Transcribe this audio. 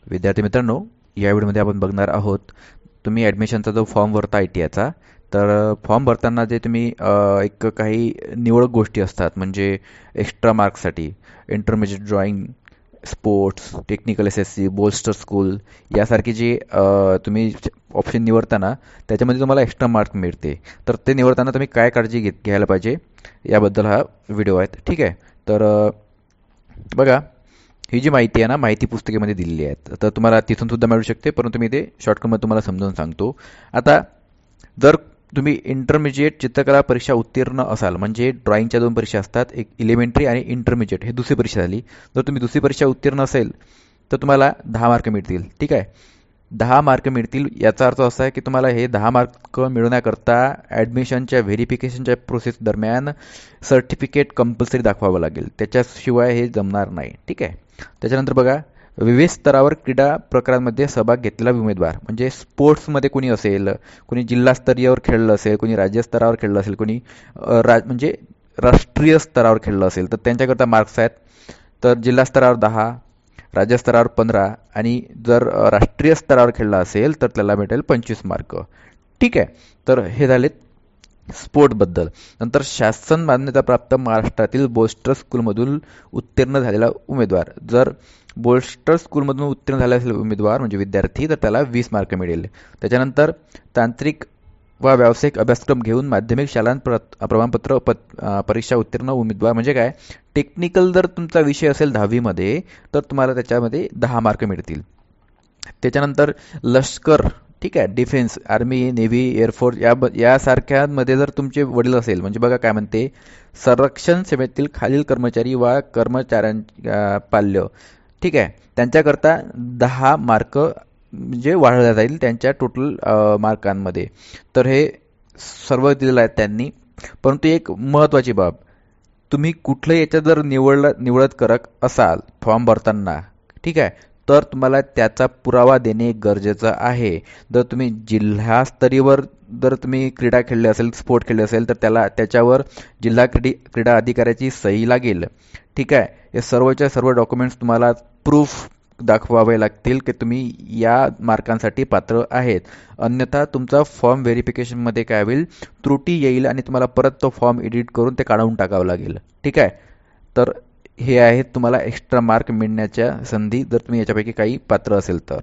विद्यार्थी मित्रांनो, या व्हिडिओमध्ये आपण बघणार आहोत तुम्ही ॲडमिशनचा जो फॉर्म भरता ITIचा. तर फॉर्म भरताना जे तुम्ही एक काही निवडक गोष्टी असतात, म्हणजे एक्स्ट्रा मार्क्ससाठी intermediate drawing, sports, technical SSC, booster school यासारखी जी तुम्ही ऑप्शन निवडताना त्याच्यामध्ये तुम्हाला एक्स्ट्रा मार्क मिळते. तर ते निवडताना तुम्ही काय काळजी घ्यायला पाहिजे याबद्दल हा व्हिडिओ आहे. ठीक आहे. तर बघा, ही जी माहिती आहे ना, माहिती पुस्तिकेमध्ये दिलेली आहे. तर तुम्हाला तिथून सुद्धा मिळू शकते, परंतु मी ते शॉर्टकटमध्ये तुम्हाला समजावून सांगतो. आता जर तुम्ही इंटरमिजिएट चित्रकला परीक्षा उत्तीर्ण असाल, म्हणजे ड्रॉइंगच्या 2 परीक्षा असतात, एक इलिमेंटरी आणि इंटरमिजिएट, हे दुसरी परीक्षा झाली. जर तुम्ही दुसरी परीक्षा उत्तीर्ण असेल तर तुम्हाला 10 मार्क मिळतील. ठीक आहे. 10 मार्क मिळतील याचा अर्थ असा आहे की तुम्हाला हे 10 मार्क मिळवण्याकरता ॲडमिशनच्या व्हेरिफिकेशनच्या प्रोसेस दरम्यान सर्टिफिकेट कंपल्सरी दाखवावं लागेल. त्याच्याशिवाय हे जमणार नाही. ठीक आहे. त्याच्यानंतर बघा, विविध स्तरावर क्रीडा प्रकारांमध्ये सहभाग घेतलेला उमेदवार, म्हणजे स्पोर्ट्समध्ये कोणी असेल, कोणी जिल्हास्तरीयवर खेळलं असेल, कोणी राज्यस्तरावर खेळलं असेल, कोणी म्हणजे राष्ट्रीय स्तरावर खेळलं असेल, तर त्यांच्याकरता मार्क्स आहेत. तर जिल्हा स्तरावर 10, राज्यस्तरावर 15 आणि जर राष्ट्रीय स्तरावर खेळला असेल तर त्याला भेटेल 25 मार्क. ठीक आहे. तर हे झाले स्पोर्टबद्दल. नंतर शासन मान्यताप्राप्त महाराष्ट्रातील बोस्टर स्कूलमधून उत्तीर्ण झालेला उमेदवार, जर बोस्टर स्कूलमधून उत्तीर्ण झालेला असेल उमेदवार म्हणजे विद्यार्थी, तर त्याला 20 मार्क मिळेल. त्याच्यानंतर तांत्रिक व व्यावसायिक अभ्यासक्रम घेऊन माध्यमिक शालांत प्रमाणपत्र परीक्षा उत्तीर्ण उमेदवार, म्हणजे काय, टेक्निकल जर तुमचा विषय असेल 10वीमध्ये तर तुम्हाला त्याच्यामध्ये 10 मार्क मिळतील. त्याच्यानंतर लष्कर, ठीक आहे, डिफेन्स, आर्मी, नेव्ही, एअरफोर्स यासारख्यामध्ये जर तुमचे वडील असेल, म्हणजे बघा काय म्हणते, संरक्षण सेवेतील खालील कर्मचारी व पाल्य, ठीक आहे, त्यांच्याकरता 10 मार्क म्हणजे वाढवल्या जाईल त्यांच्या टोटल मार्कांमध्ये. तर हे सर्व दिलेलं आहे त्यांनी. परंतु एक महत्त्वाची बाब, तुम्ही कुठलं याच्यात जर निवडत करत असाल फॉर्म भरताना, ठीक आहे, तर तुम्हाला त्याचा पुरावा देणे गरजेचं आहे. जर तुम्ही जिल्हास्तरीयवर जर तुम्ही क्रीडा खेळले असेल, स्पोर्ट खेळले असेल, तर त्याच्यावर जिल्हा क्रीडा अधिकाऱ्याची सही लागेल. ठीक आहे. हे सर्वच्या सर्व डॉक्युमेंट्स तुम्हाला प्रूफ दाखवावे लागतील की तुम्ही या मार्कांसाठी पात्र आहेत. अन्यथा तुमचा फॉर्म व्हेरिफिकेशनमध्ये काय होईल, त्रुटी येईल आणि तुम्हाला परत तो फॉर्म एडिट करून ते काढून टाकावं लागेल. ठीक आहे. तर हे आहेत तुम्हाला एक्स्ट्रा मार्क मिळण्याच्या संधी, जर तुम्ही याच्यापैकी काही पात्र असेल तर.